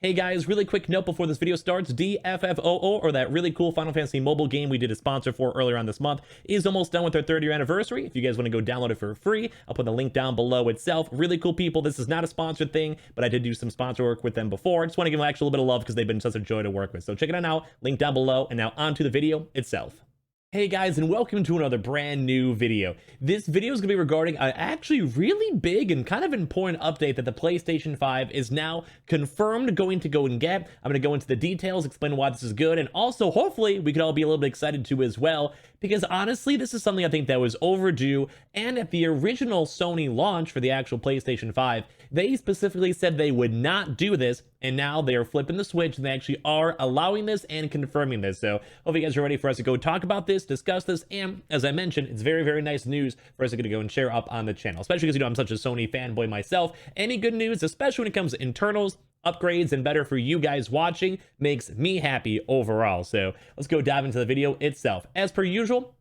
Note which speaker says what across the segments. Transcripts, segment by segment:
Speaker 1: Hey guys, really quick note before this video starts, DFFOO, or that really cool Final Fantasy mobile game we did a sponsor for earlier on this month, is almost done with their 3rd year anniversary. If you guys want to go download it for free, I'll put the link down below itself. Really cool people. This is not a sponsored thing, but I did do some sponsor work with them before. I just want to give them actually a little bit of love because they've been such a joy to work with. So check it out, link down below, and now on to the video itself. Hey guys, and welcome to another brand new video. This video is going to be regarding an actually really big and kind of important update that the PlayStation 5 is now confirmed going to go and get. I'm going to go into the details, explain why this is good, and also hopefully we could all be a little bit excited too as well, because honestly this is something I think that was overdue. And at the original Sony launch for the actual PlayStation 5, they specifically said they would not do this, and now they are flipping the switch and they actually are allowing this and confirming this. So hope you guys are ready for us to go talk about this, discuss this, and as I mentioned, it's very, very nice news for us to go and share up on the channel, especially because, you know, I'm such a Sony fanboy myself. Any good news, especially when it comes to internals, upgrades, and better for you guys watching, makes me happy overall. So let's go dive into the video itself. As per usual,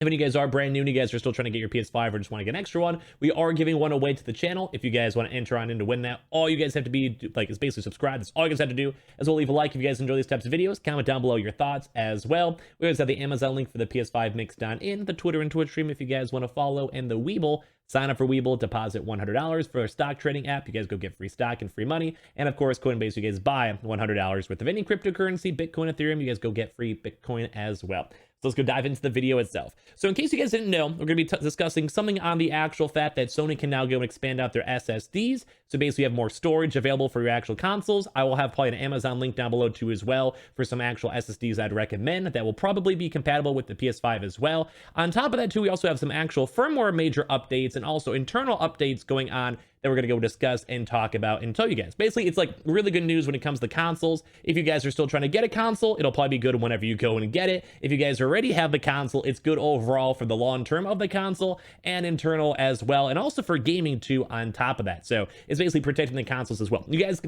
Speaker 1: if any of you guys are brand new and you guys are still trying to get your PS5 or just want to get an extra one, we are giving one away to the channel. If you guys want to enter on in to win that, all you guys have to be like is basically subscribe. That's all you guys have to do, as well. Leave a like if you guys enjoy these types of videos. Comment down below your thoughts as well. We always have the Amazon link for the PS5 mixed on in, the Twitter and Twitch stream if you guys want to follow, and the Weeble. Sign up for Weeble, deposit $100 for a stock trading app. You guys go get free stock and free money. And of course, Coinbase, you guys buy $100 worth of any cryptocurrency, Bitcoin, Ethereum, you guys go get free Bitcoin as well. So let's go dive into the video itself. So in case you guys didn't know, we're going to be discussing something on the actual fact that Sony can now go and expand out their SSDs. So basically you have more storage available for your actual consoles. I will have probably an Amazon link down below too as well for some actual SSDs I'd recommend that will probably be compatible with the PS5 as well. On top of that too, we also have some actual firmware major updates and also internal updates going on that we're going to go discuss and talk about and tell you guys. Basically, it's like really good news when it comes to consoles. If you guys are still trying to get a console, it'll probably be good whenever you go and get it. If you guys already have the console, it's good overall for the long term of the console and internal as well, and also for gaming too on top of that. So it's basically protecting the consoles as well. You guys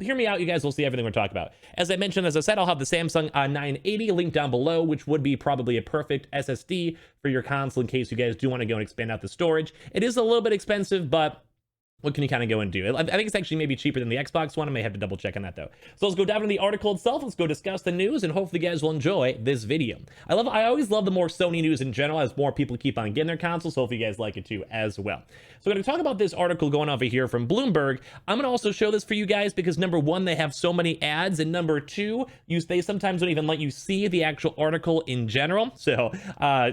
Speaker 1: hear me out. You guys will see everything we're talking about. As I mentioned, as I said, I'll have the Samsung 980 link down below, which would be probably a perfect SSD for your console in case you guys do want to go and expand out the storage. It is a little bit expensive, but what can you kind of go and do? I think it's actually maybe cheaper than the Xbox one. I may have to double check on that though. So let's go dive into the article itself. Let's go discuss the news, and hopefully you guys will enjoy this video. I always love the more Sony news in general, as more people keep on getting their consoles. So hopefully you guys like it too as well. So we're going to talk about this article going over here from Bloomberg. I'm going to also show this for you guys because number one, they have so many ads, and number two, they sometimes don't even let you see the actual article in general. So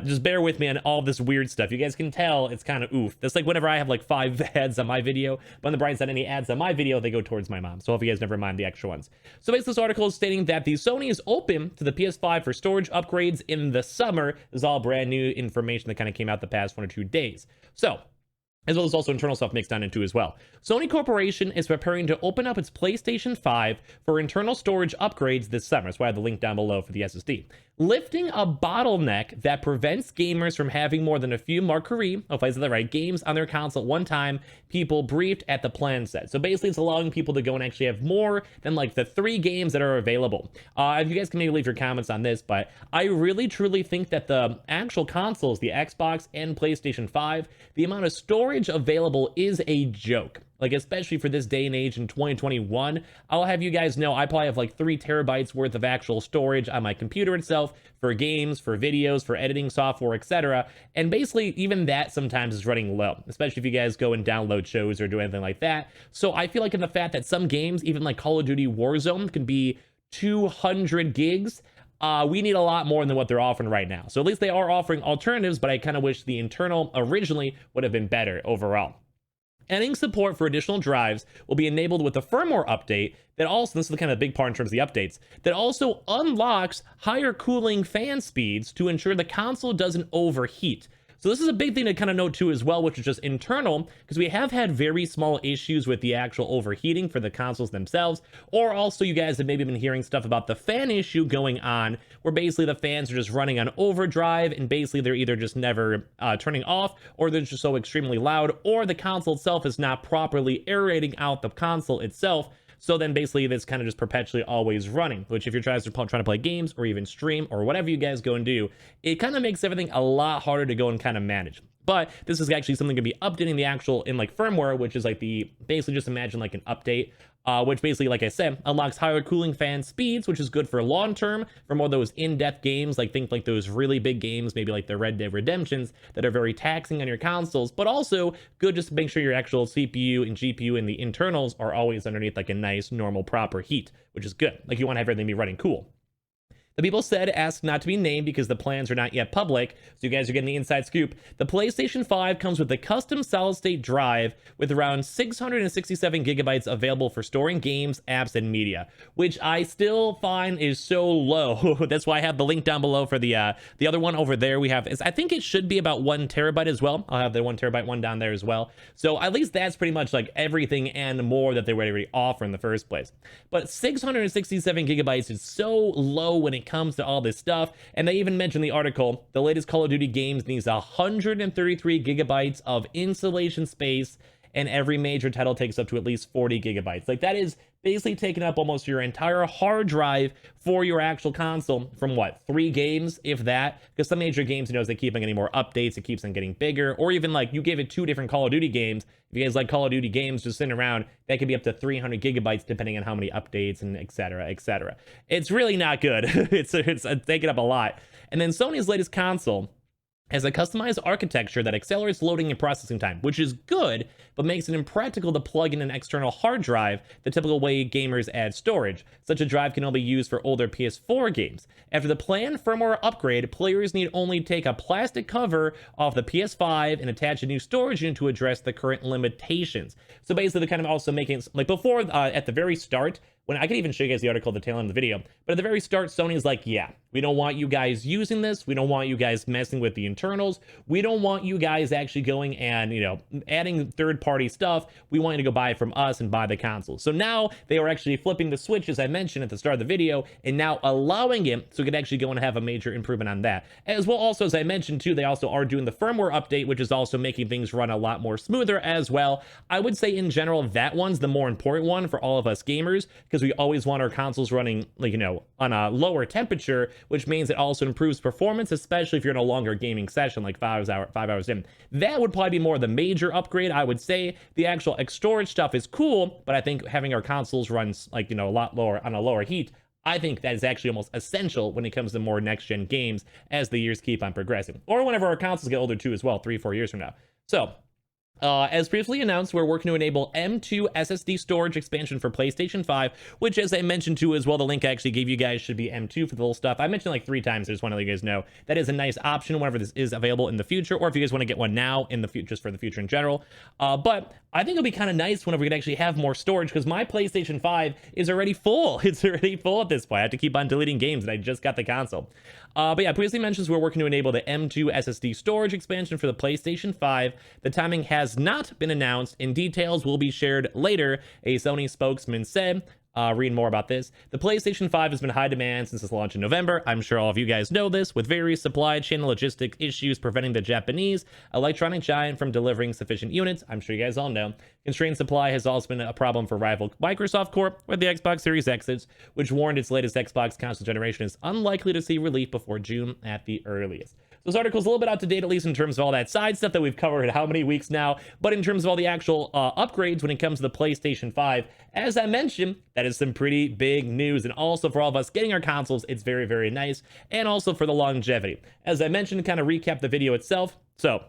Speaker 1: just bear with me on all this weird stuff. You guys can tell it's kind of oof. That's like whenever I have like 5 ads on my video, but on the bright side, any ads on my video, they go towards my mom. So if you guys never mind the extra ones. So basically, this article is stating that the Sony is open to the PS5 for storage upgrades in the summer. This is all brand new information that kind of came out the past 1 or 2 days. So, as well as also internal stuff mixed on into as well. Sony Corporation is preparing to open up its PlayStation 5 for internal storage upgrades this summer. That's why I have the link down below for the SSD. Lifting a bottleneck that prevents gamers from having more than a few Marquee, if I said that right, games on their console at one time, people briefed at the plan set. So basically, it's allowing people to go and actually have more than like the 3 games that are available. If you guys can maybe leave your comments on this, but I really truly think that the actual consoles, the Xbox and PlayStation 5, the amount of storage available is a joke. Like, especially for this day and age in 2021, I'll have you guys know I probably have like 3 terabytes worth of actual storage on my computer itself for games, for videos, for editing software, etc. And basically, even that sometimes is running low, especially if you guys go and download shows or do anything like that. So I feel like in the fact that some games, even like Call of Duty Warzone, can be 200 gigs, we need a lot more than what they're offering right now. So at least they are offering alternatives, but I kind of wish the internal originally would have been better overall. Adding support for additional drives will be enabled with a firmware update that also, this is the kind of big part in terms of the updates, that also unlocks higher cooling fan speeds to ensure the console doesn't overheat. So this is a big thing to kind of note too as well, which is just internal, because we have had very small issues with the actual overheating for the consoles themselves, or also you guys have maybe been hearing stuff about the fan issue going on, where basically the fans are just running on overdrive, and basically they're either just never turning off, or they're just so extremely loud, or the console itself is not properly aerating out the console itself. So then basically this kind of just perpetually always running, which if you're trying to play games or even stream or whatever you guys go and do, it kind of makes everything a lot harder to go and kind of manage. But this is actually something going to be updating the actual in like firmware, which is like the basically just imagine like an update which basically, like I said, unlocks higher cooling fan speeds, which is good for long term for more of those in-depth games, like think like those really big games, maybe like the Red Dead Redemptions, that are very taxing on your consoles, but also good just to make sure your actual CPU and GPU and the internals are always underneath like a nice, normal, proper heat, which is good. Like you want to have everything be running cool. The people said ask not to be named because the plans are not yet public, so you guys are getting the inside scoop. The PlayStation 5 comes with a custom solid-state drive with around 667 gigabytes available for storing games, apps, and media, which I still find is so low. That's why I have the link down below for the other one over there. We have, I think it should be about 1 terabyte as well. I'll have the 1 terabyte one down there as well. So at least that's pretty much like everything and more that they were already offer in the first place. But 667 gigabytes is so low when it comes to all this stuff. And they even mentioned the article, the latest Call of Duty games needs 133 gigabytes of installation space, and every major title takes up to at least 40 gigabytes. Like that is basically taking up almost your entire hard drive for your actual console from what, 3 games, if that? Because some major games, as they keep on getting more updates, it keeps on getting bigger, or even like you gave it 2 different Call of Duty games. If you guys like Call of Duty games just sitting around, that could be up to 300 gigabytes depending on how many updates and etc, etc. It's really not good. it's taking up a lot. And then Sony's latest console has a customized architecture that accelerates loading and processing time, which is good, but makes it impractical to plug in an external hard drive the typical way gamers add storage. Such a drive can only be used for older PS4 games. After the planned firmware upgrade, players need only take a plastic cover off the PS5 and attach a new storage unit to address the current limitations. So basically, they're kind of also making, like before, at the very start, when I can even show you guys the article at the tail end of the video, but at the very start, Sony's like, yeah, we don't want you guys using this. We don't want you guys messing with the internals. We don't want you guys actually going and, adding third-party stuff. We want you to go buy it from us and buy the console. So now they are actually flipping the switch, as I mentioned at the start of the video, and now allowing it so we can actually go and have a major improvement on that. As well, also, as I mentioned too, they also are doing the firmware update, which is also making things run a lot more smoother as well. I would say in general, that one's the more important one for all of us gamers, because we always want our consoles running, like, on a lower temperature, which means it also improves performance, especially if you're in a longer gaming session, like 5 hours in. That would probably be more the major upgrade, I would say. The actual storage stuff is cool, but I think having our consoles run, like, a lot lower, on a lower heat, I think that is actually almost essential when it comes to more next-gen games as the years keep on progressing. Or whenever our consoles get older too as well, 3-4 years from now. So, as previously announced, we're working to enable M2 SSD storage expansion for PlayStation 5, which, as I mentioned too as well, the link I actually gave you guys should be M2 for the little stuff. I mentioned like 3 times. I just want to let you guys know that is a nice option whenever this is available in the future, or if you guys want to get one now in the future, just for the future in general. But I think it'll be kind of nice whenever we can actually have more storage, because my PlayStation 5 is already full. It's already full at this point. I have to keep on deleting games, and I just got the console. But yeah, previously mentioned we're working to enable the M2 SSD storage expansion for the PlayStation 5. The timing has not been announced, and details will be shared later, a Sony spokesman said. Read more about this. The PlayStation 5 has been high demand since its launch in November. I'm sure all of you guys know this, with various supply chain logistic issues preventing the Japanese electronic giant from delivering sufficient units. I'm sure you guys all know. Constrained supply has also been a problem for rival Microsoft Corp, where the Xbox Series X, which warned its latest Xbox console generation is unlikely to see relief before June at the earliest. So this article's a little bit out to date, at least in terms of all that side stuff that we've covered how many weeks now, but in terms of all the actual upgrades when it comes to the PlayStation 5, as I mentioned, that is some pretty big news. And also for all of us getting our consoles, it's very, very nice. And also for the longevity. As I mentioned, to kind of recap the video itself. So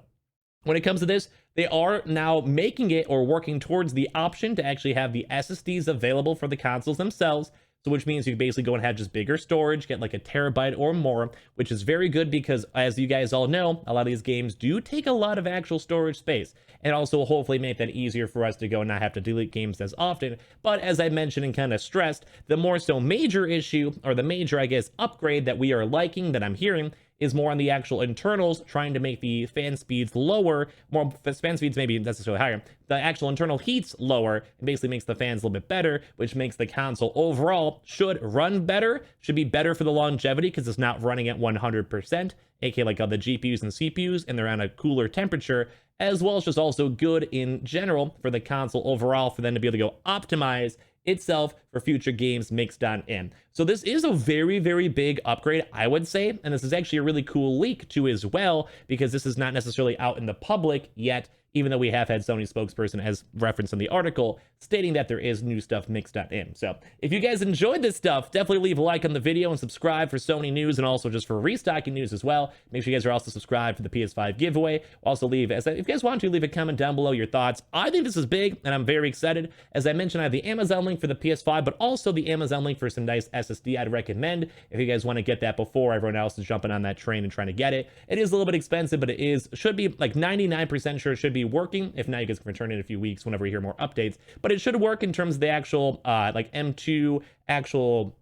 Speaker 1: when it comes to this, they are now making it or working towards the option to actually have the SSDs available for the consoles themselves. So which means you basically go and have just bigger storage, get like a terabyte or more, which is very good because, as you guys all know, a lot of these games do take a lot of actual storage space, and also hopefully make that easier for us to go and not have to delete games as often. But as I mentioned and kind of stressed, the more so major issue, or the major, I guess, upgrade that we are liking, that I'm hearing, is more on the actual internals, trying to make the fan speeds lower, more fan speeds maybe necessarily higher, the actual internal heats lower, and basically makes the fans a little bit better, which makes the console overall should run better, should be better for the longevity because it's not running at 100%, aka like the GPUs and CPUs, and they're on a cooler temperature, as well as just also good in general for the console overall, for them to be able to go optimize itself for future games mixed on in. So this is a very, very big upgrade, I would say, and this is actually a really cool leak too as well, because this is not necessarily out in the public yet. even though we have had Sony spokesperson as referenced in the article stating that there is new stuff mixed in. So if you guys enjoyed this stuff, definitely leave a like on the video and subscribe for Sony news and also just for restocking news as well. Make sure you guys are also subscribed for the PS5 giveaway. Also leave, if you guys want to, leave a comment down below your thoughts. I think this is big and I'm very excited. As I mentioned, I have the Amazon link for the PS5, but also the Amazon link for some nice SSD I'd recommend if you guys want to get that before everyone else is jumping on that train and trying to get it. It is a little bit expensive, but it should be like 99% sure it should be working. If not, you guys can return it in a few weeks whenever we hear more updates. But it should work in terms of the actual like M2 actual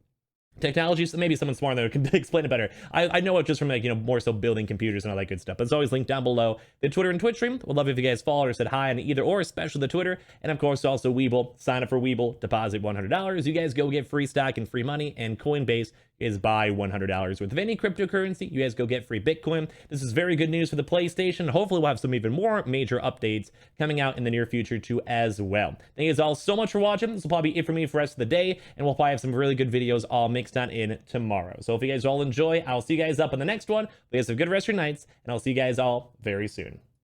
Speaker 1: technology. So maybe someone smart there can explain it better. I know it just from like, more so building computers and all that good stuff. But it's always linked down below. The Twitter and Twitch stream. Would love if you guys followed or said hi on either or, especially the Twitter. And of course, also Webull. Sign up for Webull, deposit $100. You guys go get free stock and free money. And Coinbase is buy $100 worth of any cryptocurrency. You guys go get free Bitcoin. This is very good news for the PlayStation. Hopefully we'll have some even more major updates coming out in the near future too as well. Thank you guys all so much for watching. This will probably be it for me for the rest of the day, and we'll probably have some really good videos all mixed on in tomorrow. So if you guys all enjoy, I'll see you guys up on the next one. You guys have a good rest of your nights, and I'll see you guys all very soon.